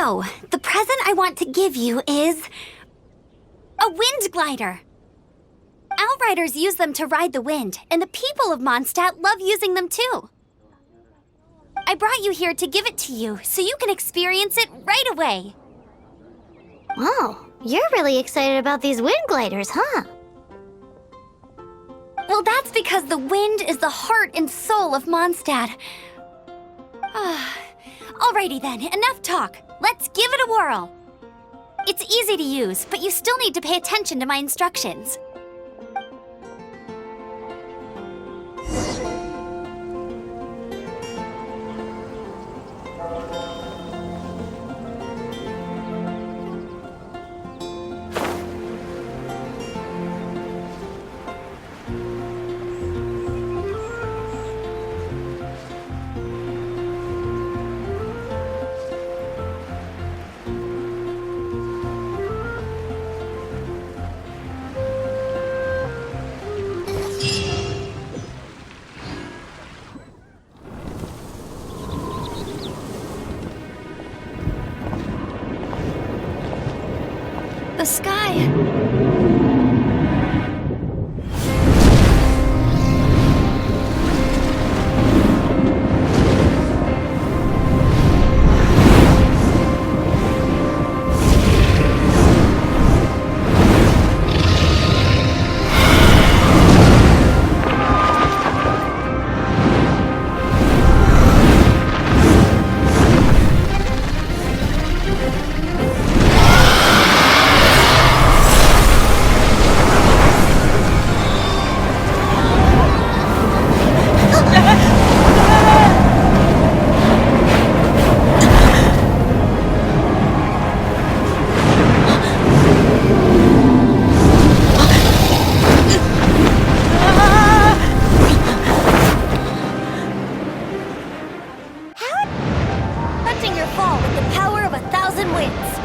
So, the present I want to give you is a wind glider. Outriders use them to ride the wind, and the people of Mondstadt love using them too. I brought you here to give it to you, so you can experience it right away. Oh, you're really excited about these wind gliders, huh? Well, that's because the wind is the heart and soul of Mondstadt. Alrighty then, enough talk. Let's give it a whirl. It's easy to use, but you still need to pay attention to my instructions. The sky. Your fall with the power of 1,000 winds.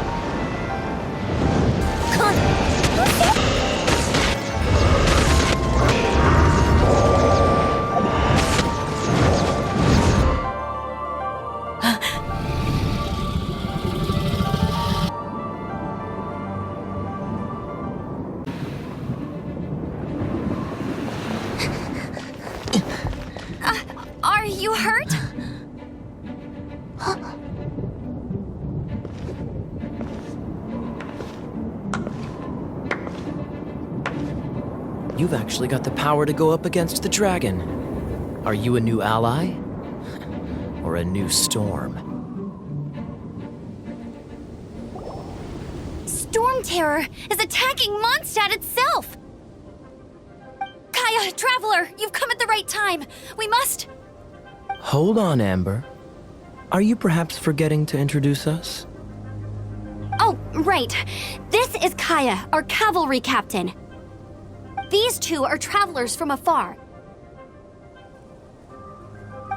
Are you hurt? You've actually got the power to go up against the dragon. Are you a new ally? Or a new storm? Storm Terror is attacking Mondstadt itself! Kaya, Traveler, you've come at the right time. We must... Hold on, Amber. Are you perhaps forgetting to introduce us? Oh, right. This is Kaya, our cavalry captain. These two are travelers from afar.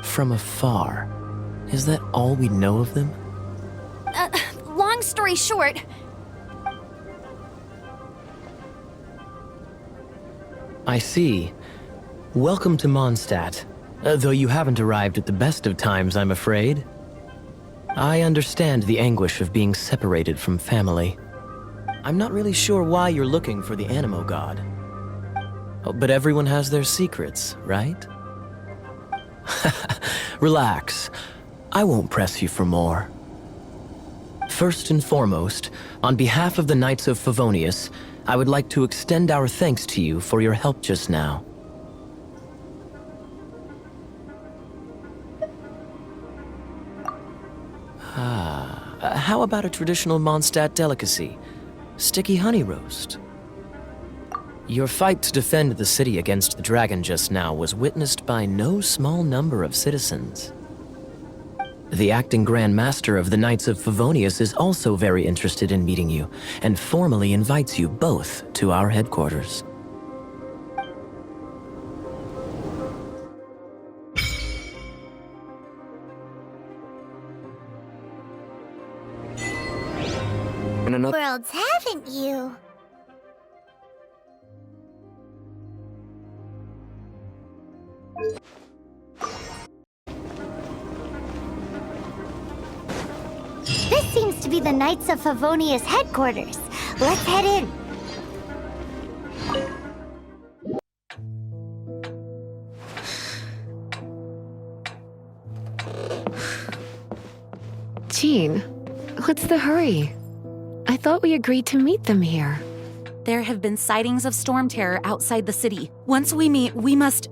From afar? Is that all we know of them? Long story short... I see. Welcome to Mondstadt. Though you haven't arrived at the best of times, I'm afraid. I understand the anguish of being separated from family. I'm not really sure why you're looking for the Animo God. Oh, but everyone has their secrets, right? Relax. I won't press you for more. First and foremost, on behalf of the Knights of Favonius, I would like to extend our thanks to you for your help just now. How about a traditional Mondstadt delicacy? Sticky honey roast. Your fight to defend the city against the dragon just now was witnessed by no small number of citizens. The acting Grand Master of the Knights of Favonius is also very interested in meeting you, and formally invites you both to our headquarters. In another Worlds, haven't you? This seems to be the Knights of Favonius headquarters. Let's head in. Jean, what's the hurry? I thought we agreed to meet them here. There have been sightings of storm terror outside the city. Once we meet, we must...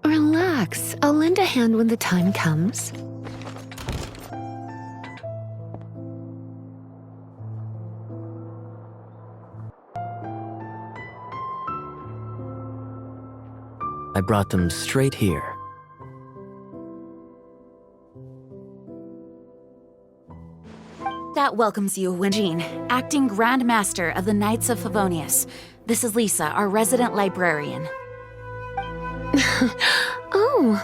Relax. I'll lend a hand when the time comes. I brought them straight here. That welcomes you, Jean, acting Grand Master of the Knights of Favonius. This is Lisa, our resident librarian. Oh.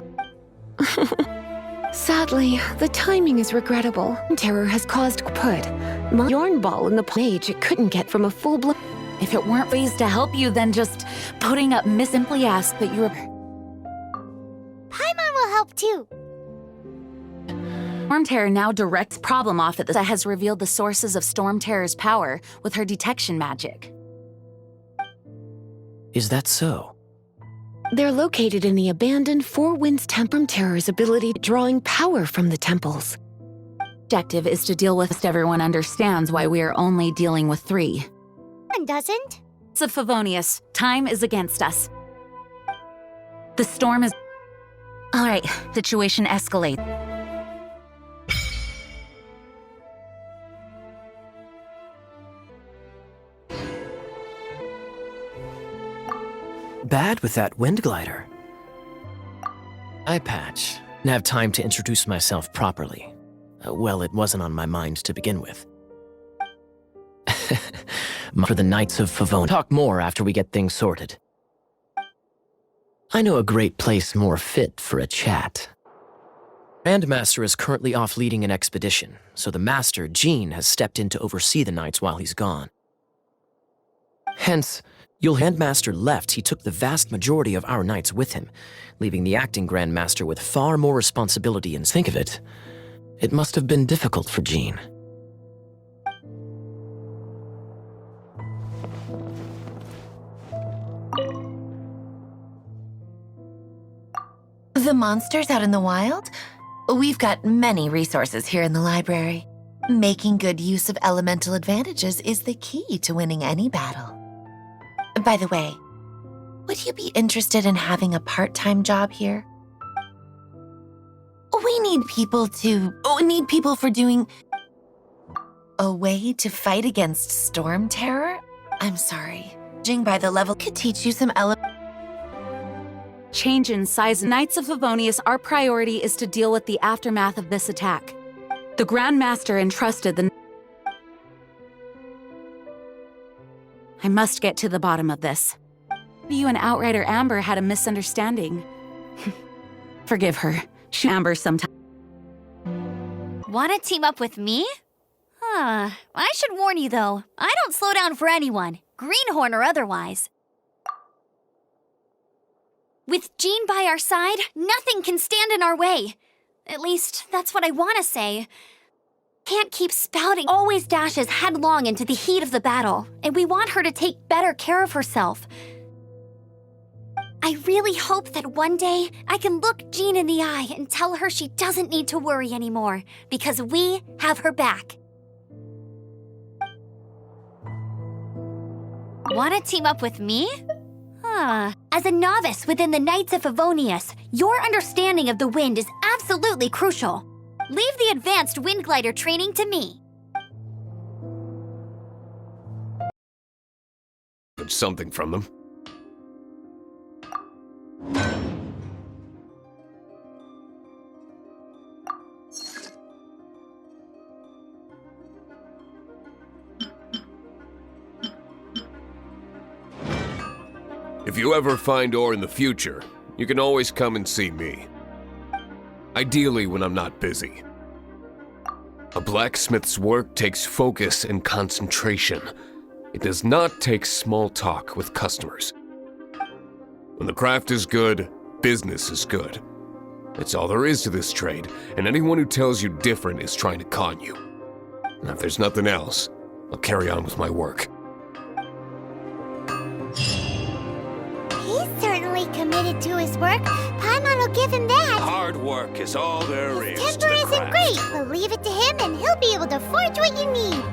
Sadly, the timing is regrettable. Terror has caused put. My yarn ball in the mage it couldn't get from a full-blown... If it weren't ways to help you, then just putting up simply ask that you were... Paimon will help too. Storm Terror now directs problem off at the has revealed the sources of Storm Terror's power with her detection magic. Is that so? They're located in the abandoned Four Winds Temple. Terror's ability drawing power from the temples. Objective is to deal with everyone understands why we are only dealing with 3. One doesn't. Knights of Favonius, time is against us. The storm is... Alright, situation escalates. Bad with that wind glider. Eye patch. Didn't have time to introduce myself properly. Well, it wasn't on my mind to begin with. For the Knights of Favonius. Talk more after we get things sorted. I know a great place more fit for a chat. Grandmaster is currently off leading an expedition, so the Master, Jean, has stepped in to oversee the Knights while he's gone. Hence, Handmaster left, he took the vast majority of our Knights with him, leaving the acting Grandmaster with far more responsibility and think of it. It must have been difficult for Jean. The monsters out in the wild? We've got many resources here in the library. Making good use of elemental advantages is the key to winning any battle. By the way, would you be interested in having a part-time job here? We need people for doing... A way to fight against storm terror? I'm sorry. Judging by the level could teach you some Change in size. Knights of Favonius, our priority is to deal with the aftermath of this attack. The Grand Master entrusted the... I must get to the bottom of this. You and Outrider Amber had a misunderstanding. Forgive her. She Amber sometime. Want to team up with me? I should warn you though, I don't slow down for anyone, greenhorn or otherwise. With Jean by our side, nothing can stand in our way. At least, that's what I want to say. Can't keep spouting. Always dashes headlong into the heat of the battle, and we want her to take better care of herself. I really hope that one day I can look Jean in the eye and tell her she doesn't need to worry anymore, because we have her back. Want to team up with me? As a novice within the Knights of Favonius, your understanding of the wind is absolutely crucial. Leave the advanced wind glider training to me. Something from them. If you ever find ore in the future, you can always come and see me. Ideally when I'm not busy. A blacksmith's work takes focus and concentration. It does not take small talk with customers. When the craft is good, business is good. It's all there is to this trade, and anyone who tells you different is trying to con you. And if there's nothing else, I'll carry on with my work. He's certainly committed to his work. Paimon will give him that. Hard work is all there is His to temper isn't craft. great, but leave it to him and he'll be able to forge what you need.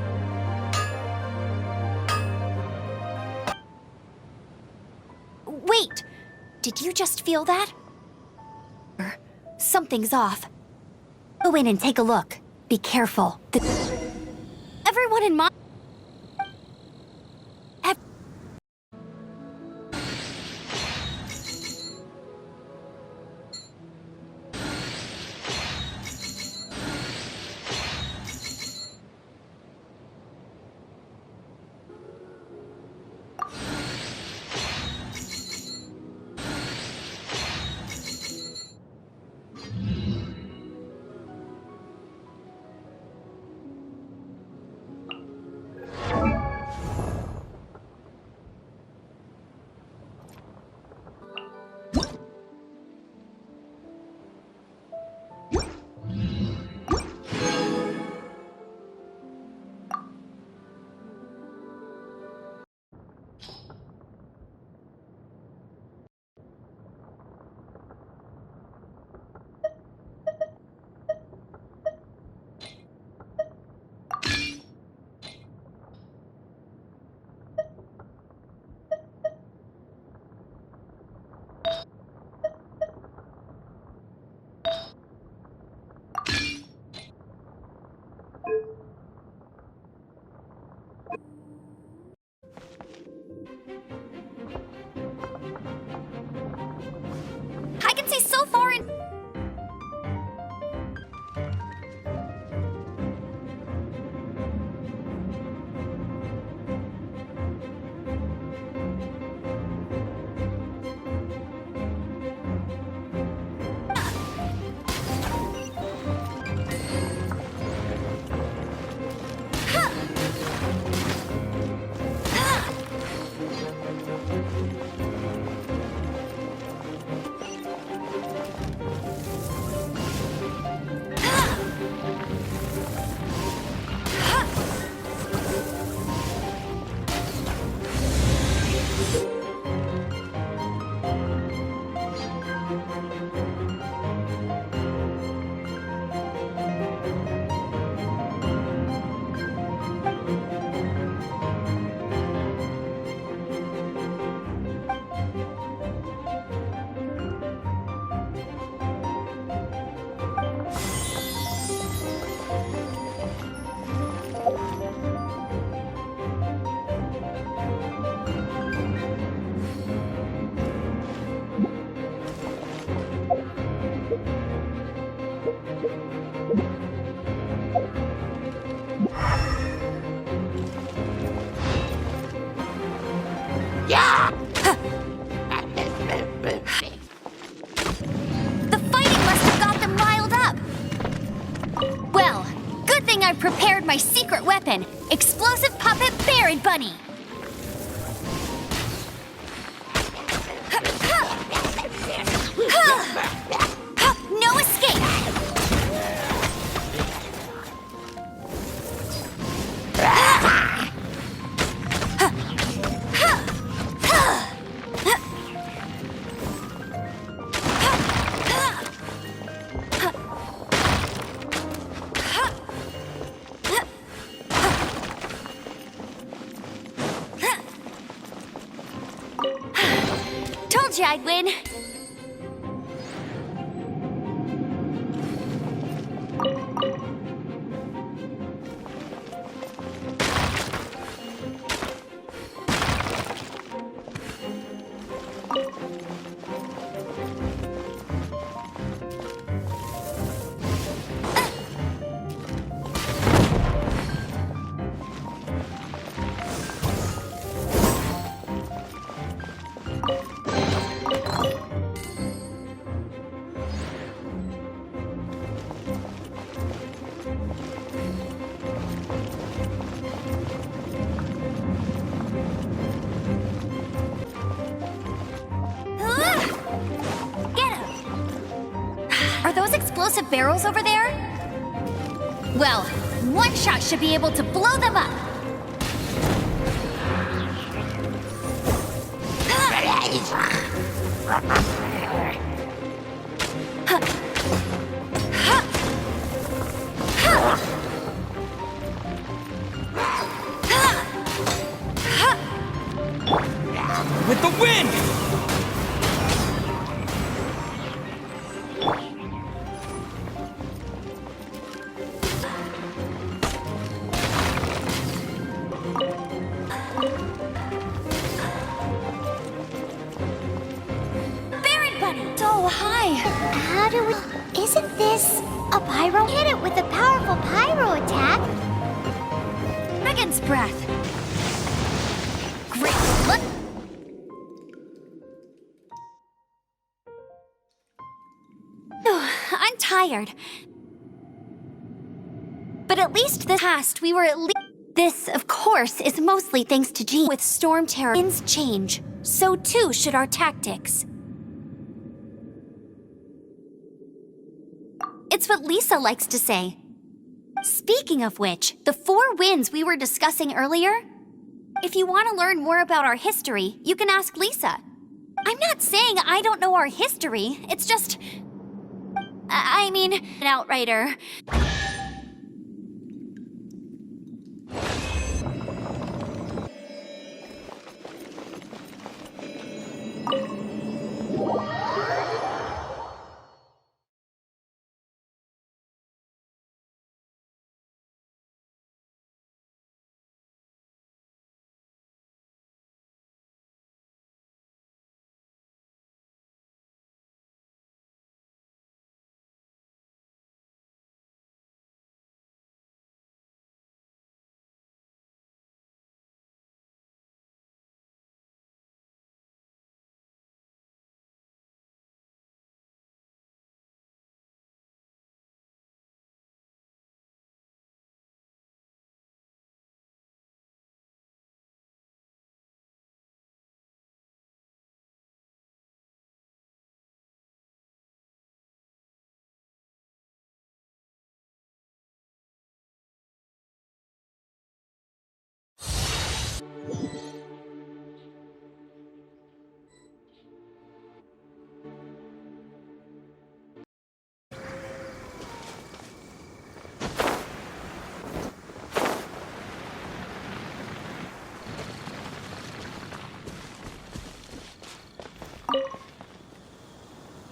Wait! Did you just feel that? Something's off. Go in and take a look. Be careful. Everyone in I can see so far in. The fighting must have got them riled up. Well, good thing I prepared my secret weapon, explosive puppet Barrett Bunny. No escape. Told you I'd win. those explosive barrels over there? Well, one shot should be able to blow them up. With the wind! So high. How do we... Isn't this a pyro? Hit it with a powerful pyro attack. Dragon's breath. Great. Look. I'm tired. But at least this past, we were at least... This, of course, is mostly thanks to Jean. With Storm Terror, winds change. So too should our tactics. It's what Lisa likes to say. Speaking of which, the 4 winds we were discussing earlier, if you want to learn more about our history, you can ask Lisa. I'm not saying I don't know our history, it's just... I mean, an outrider.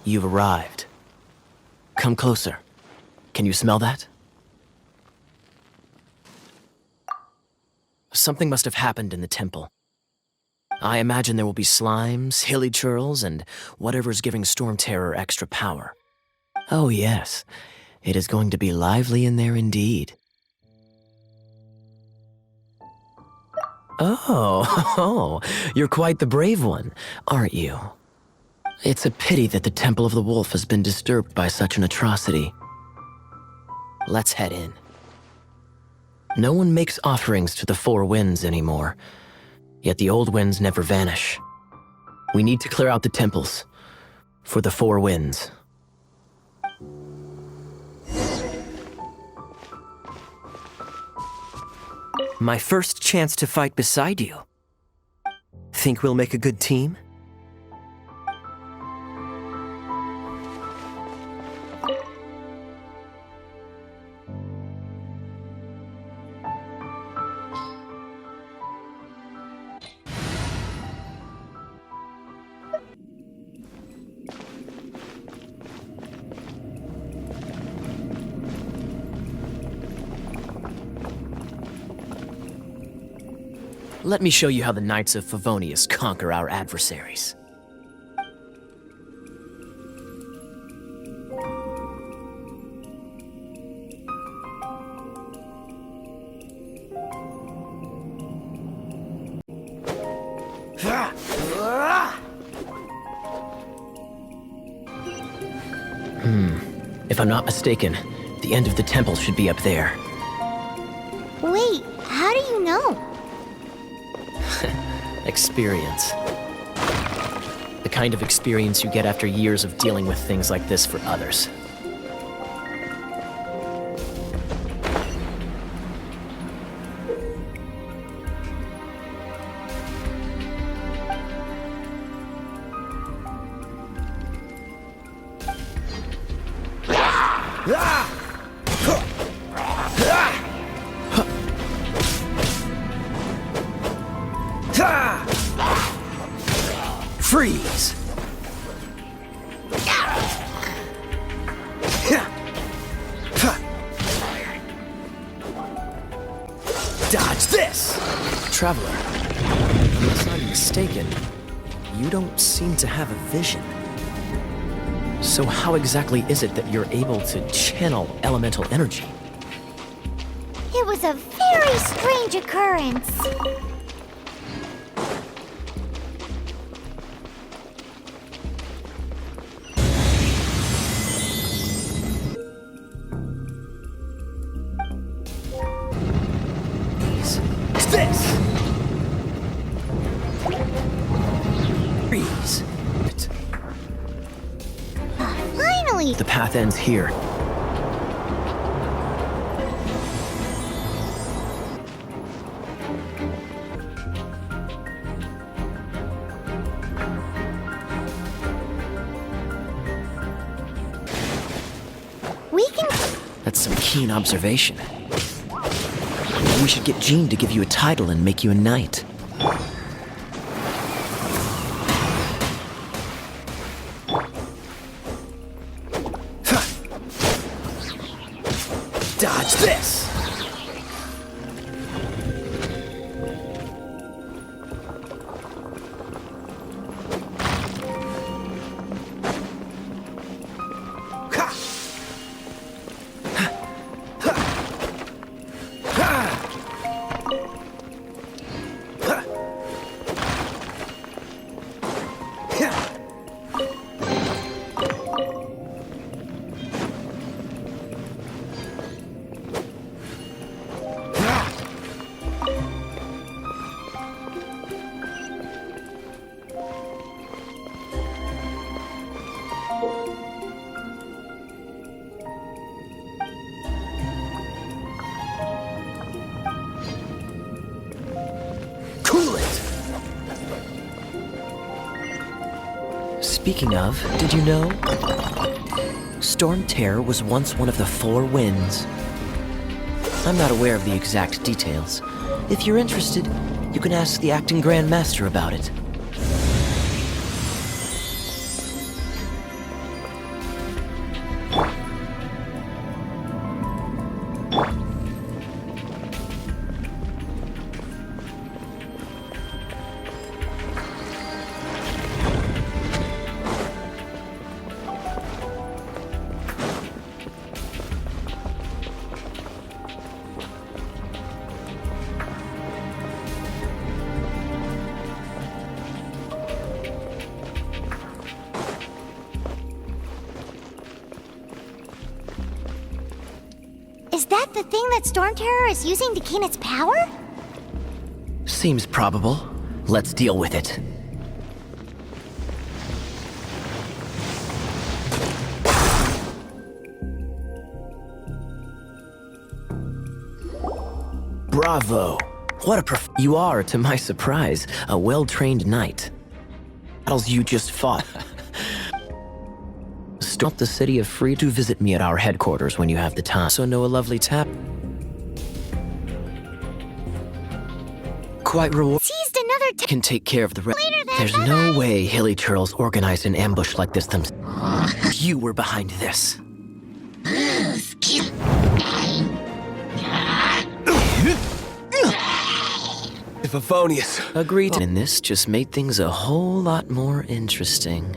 You've arrived. Come closer. Can you smell that? Something must have happened in the temple. I imagine there will be slimes, hilly churls, and whatever's giving Storm Terror extra power. Oh yes, it is going to be lively in there indeed. Oh, you're quite the brave one, aren't you? It's a pity that the Temple of the Wolf has been disturbed by such an atrocity. Let's head in. No one makes offerings to the 4 winds anymore, yet the old winds never vanish. We need to clear out the temples for the 4 winds. My first chance to fight beside you. Think we'll make a good team? Let me show you how the Knights of Favonius conquer our adversaries. If I'm not mistaken, the end of the temple should be up there. Wait, how do you know? Experience. The kind of experience you get after years of dealing with things like this for others. Freeze! Dodge this! Traveler, unless I'm mistaken, you don't seem to have a vision. So how exactly is it that you're able to channel elemental energy? It was a very strange occurrence. This! Freeze! Finally! The path ends here. We can... That's some keen observation. We should get Jean to give you a title and make you a knight. Dodge this! Cool it! Speaking of, did you know? Storm Terror was once one of the 4 winds. I'm not aware of the exact details. If you're interested, you can ask the acting Grand Master about it. Is that the thing that Storm Terror is using to gain its power? Seems probable. Let's deal with it. Bravo! What a you are, to my surprise, a well-trained knight. Battles you just fought. Stop the city of free to visit me at our headquarters when you have the time. So know a lovely tap. Quite reward. Seized another Can take care of the rest. Later then, There's no way Hilly Turtles organized an ambush like this themselves. You were behind this. Euphonious. Agreed. And this just made things a whole lot more interesting.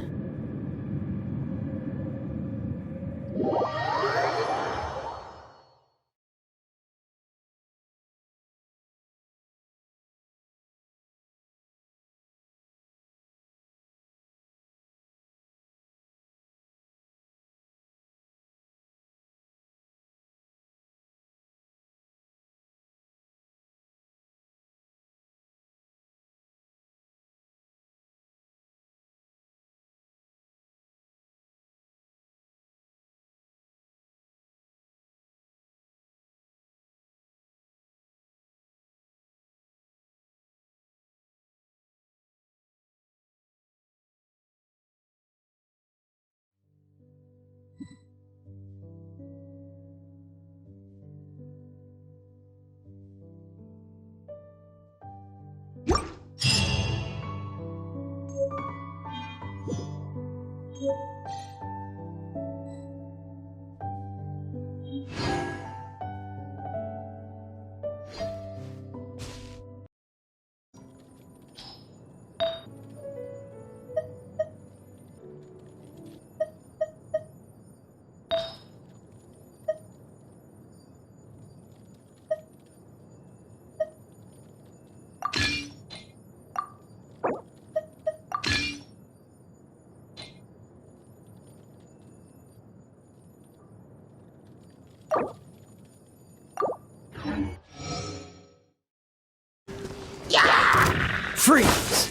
Freeze!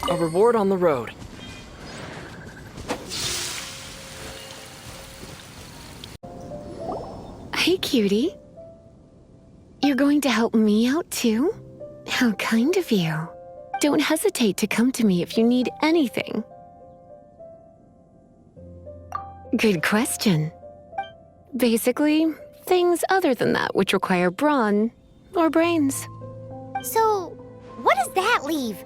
A reward on the road. Hey, cutie. You're going to help me out, too? How kind of you. Don't hesitate to come to me if you need anything. Good question. Basically, things other than that which require brawn or brains. So, what does that leave?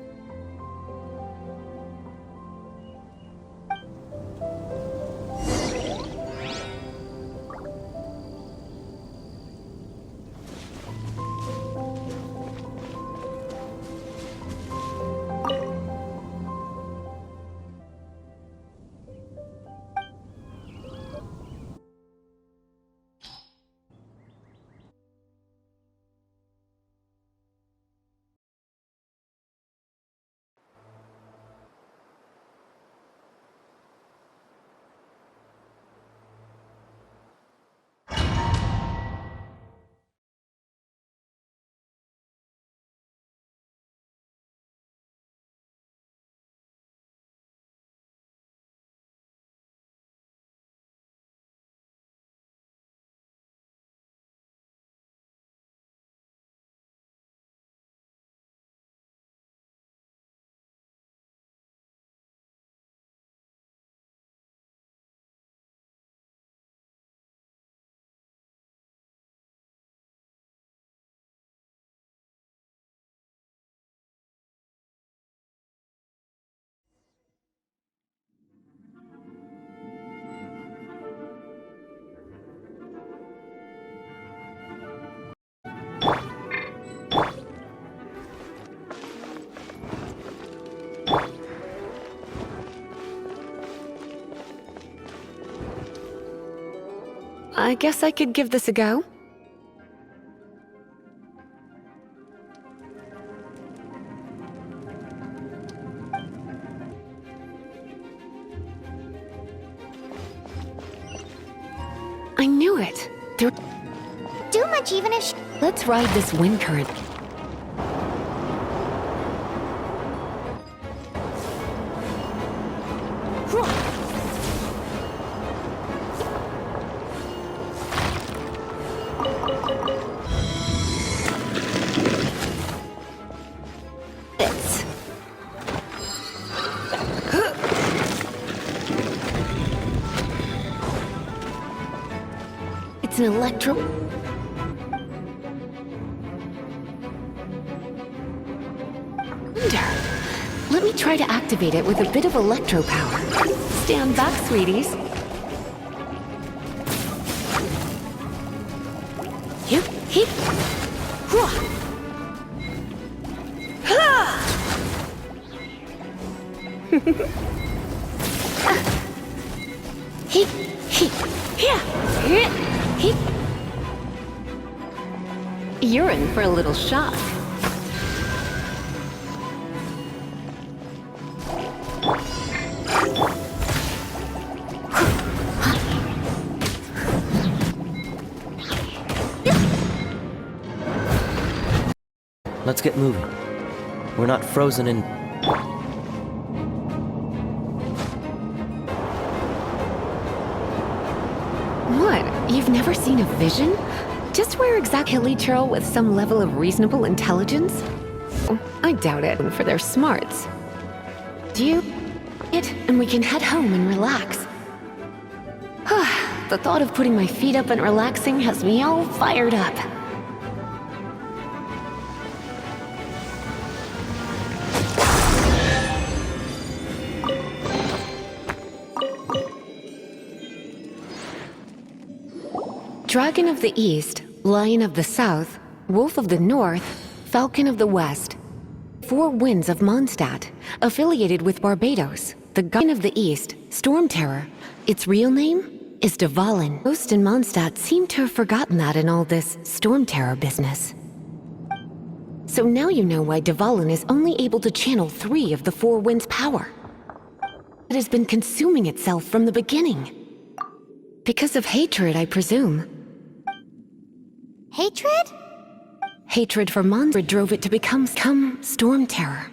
I guess I could give this a go. I knew it. There. Do much even if Let's ride this wind current. It's an electro... Let me try to activate it with a bit of electro power. Stand back, sweeties. Hip, hip. Hip, hip, hip, hip. You're in for a little shock. Let's get moving. We're not frozen in... What? You've never seen a vision? Just where exact hilly churl with some level of reasonable intelligence? I doubt it for their smarts. Do you? And we can head home and relax. The thought of putting my feet up and relaxing has me all fired up. Dragon of the East, Lion of the South, Wolf of the North, Falcon of the West. 4 winds of Mondstadt, affiliated with Barbados. The Guardian of the East, Storm Terror. Its real name is Dvalin. Most in Mondstadt seem to have forgotten that in all this Storm Terror business. So now you know why Dvalin is only able to channel 3 of the 4 winds' power. It has been consuming itself from the beginning. Because of hatred, I presume. Hatred? Hatred for Mondstadt drove it to become Storm Terror.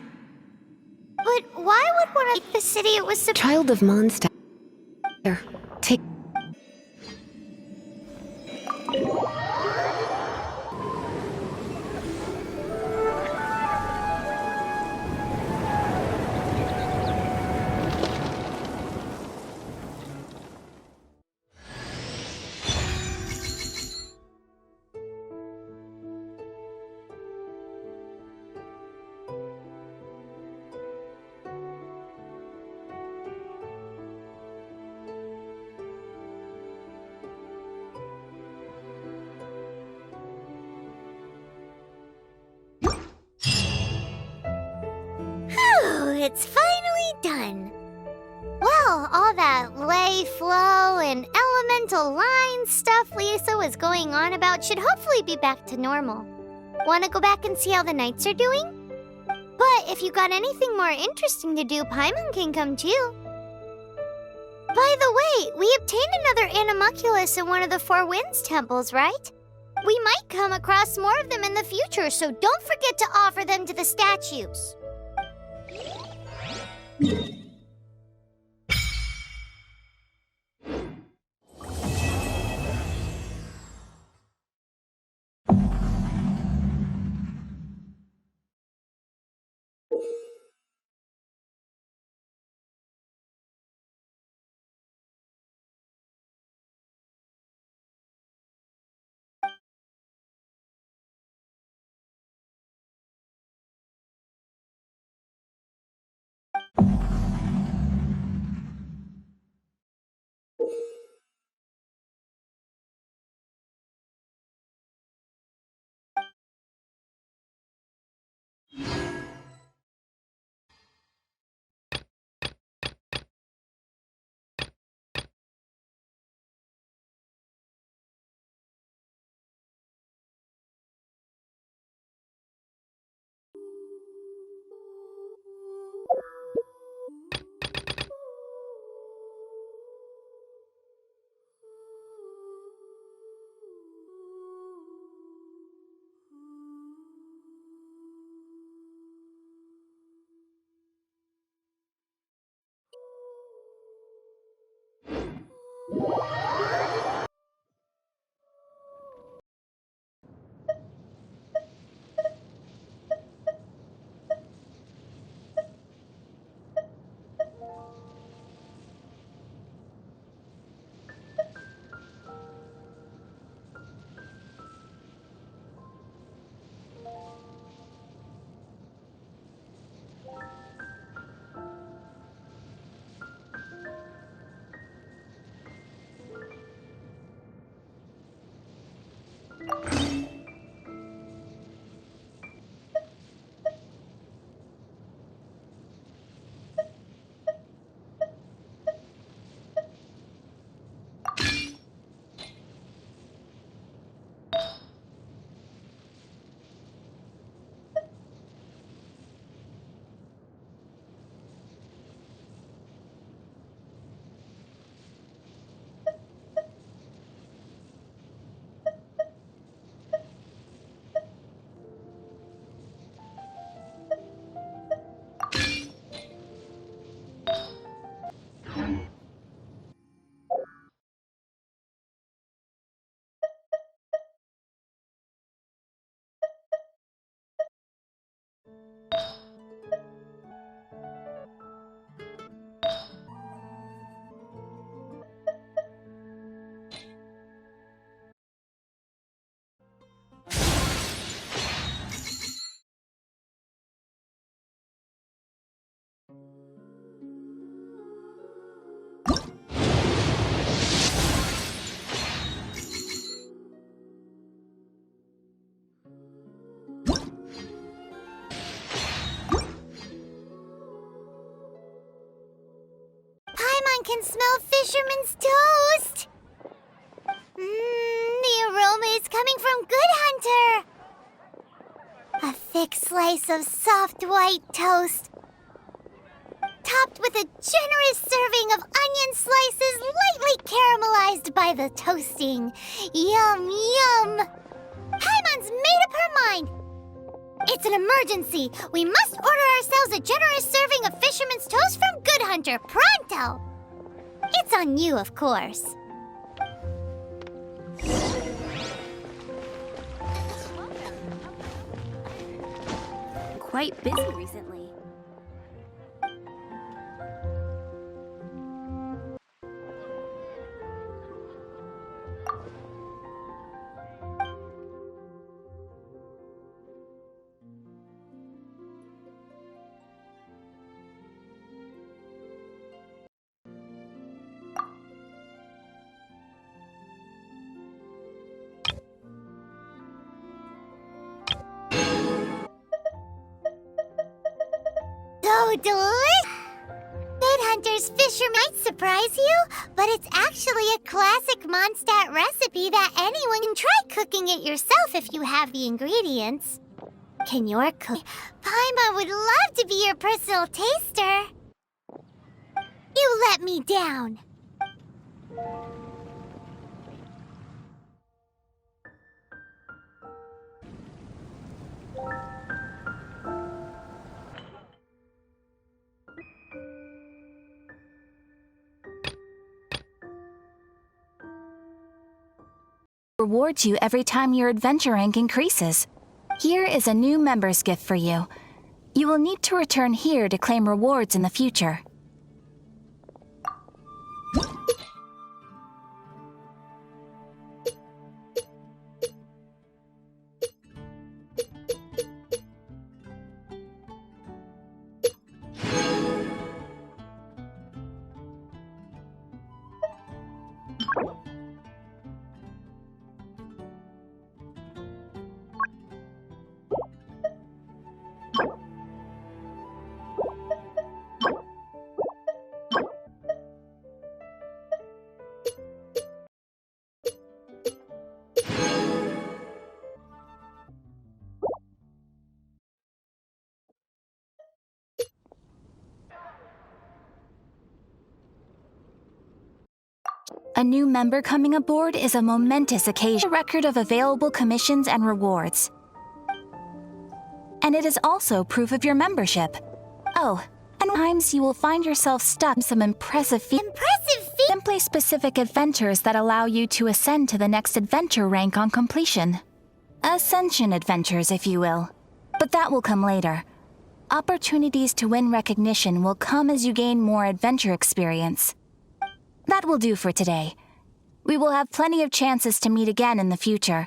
But why would one of the city it was Child of Mondstadt. Here, take... It's finally done. Well, all that lay, flow, and elemental line stuff Lisa was going on about should hopefully be back to normal. Want to go back and see how the knights are doing? But if you got anything more interesting to do, Paimon can come too. By the way, we obtained another animalculus in one of the 4 Winds temples, right? We might come across more of them in the future, so don't forget to offer them to the statues. can smell fisherman's toast. The aroma is coming from Good Hunter. A thick slice of soft white toast, topped with a generous serving of onion slices lightly caramelized by the toasting. Yum, yum. Paimon's made up her mind. It's an emergency. We must order ourselves a generous serving of fisherman's toast from Good Hunter, pronto. It's on you, of course. Quite busy recently. So delicious! Good Hunter's Fisher might surprise you, but it's actually a classic Mondstadt recipe that anyone can try cooking it yourself if you have the ingredients. Can your cook? Paimon would love to be your personal taster. You let me down. Rewards you every time your adventure rank increases. Here is a new member's gift for you. You will need to return here to claim rewards in the future. A new member coming aboard is a momentous occasion. A record of available commissions and rewards. And it is also proof of your membership. Oh, and times you will find yourself stuck in some impressive feats. Simply specific adventures that allow you to ascend to the next adventure rank on completion. Ascension adventures, if you will. But that will come later. Opportunities to win recognition will come as you gain more adventure experience. That will do for today. We will have plenty of chances to meet again in the future.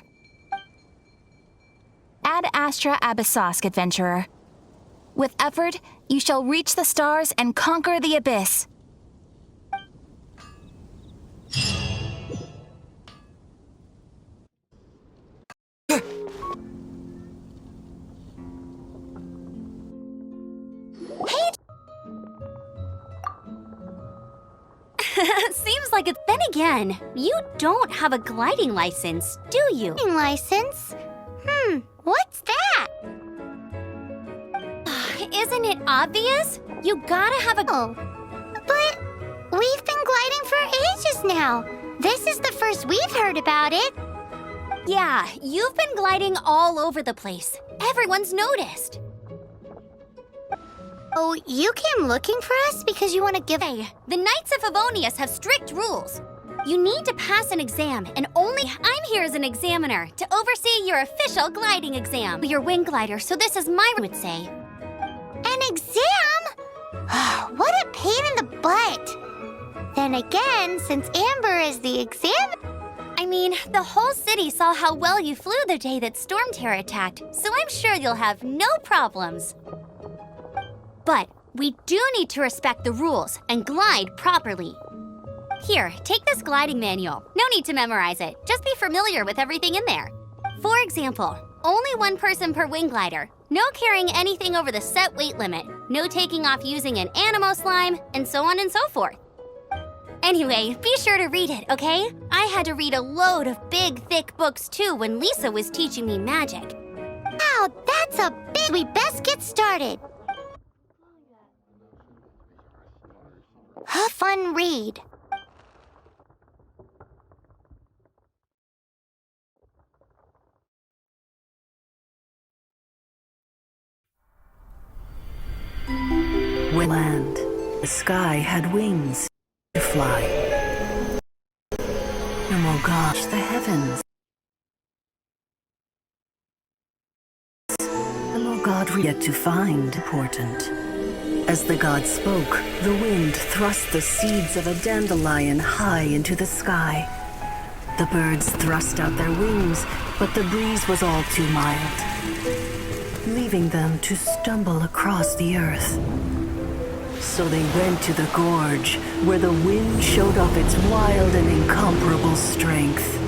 Ad Astra Abyssosk, adventurer. With effort, you shall reach the stars and conquer the abyss. Seems like it. Then again, you don't have a gliding license, do you? License? What's that? Isn't it obvious? You gotta have a... Oh, but we've been gliding for ages now. This is the first we've heard about it. Yeah, you've been gliding all over the place. Everyone's noticed. Oh, you came looking for us because you want to give... Hey, the Knights of Favonius have strict rules. You need to pass an exam, and only I'm here as an examiner to oversee your official gliding exam. You're wing glider, so this is my would say. An exam? What a pain in the butt. Then again, since Amber is the exam... I mean, the whole city saw how well you flew the day that Storm Terror attacked, so I'm sure you'll have no problems. But we do need to respect the rules and glide properly. Here, take this gliding manual. No need to memorize it. Just be familiar with everything in there. For example, only one person per wing glider. No carrying anything over the set weight limit. No taking off using an animo slime, and so on and so forth. Anyway, be sure to read it, okay? I had to read a load of big, thick books too when Lisa was teaching me magic. Wow, that's a big... We best get started. A fun read. When land, the sky had wings to fly. Oh gosh, the heavens. Oh God, yet to find important. As the god spoke, the wind thrust the seeds of a dandelion high into the sky. The birds thrust out their wings, but the breeze was all too mild, leaving them to stumble across the earth. So they went to the gorge, where the wind showed off its wild and incomparable strength.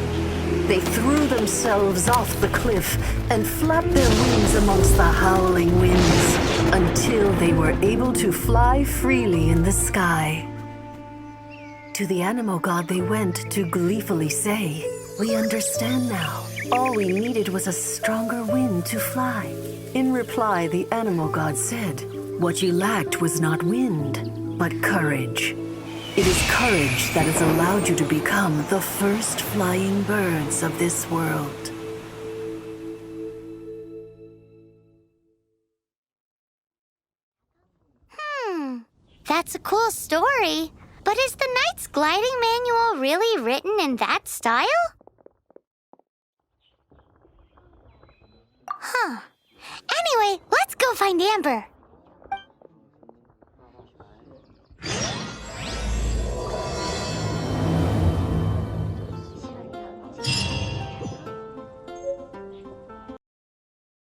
They threw themselves off the cliff and flapped their wings amongst the howling winds until they were able to fly freely in the sky. To the animal god they went to gleefully say, "We understand now. All we needed was a stronger wind to fly." In reply, the animal god said, "What you lacked was not wind, but courage. It is courage that has allowed you to become the first flying birds of this world." That's a cool story. But is the Knight's Gliding Manual really written in that style? Huh. Anyway, let's go find Amber.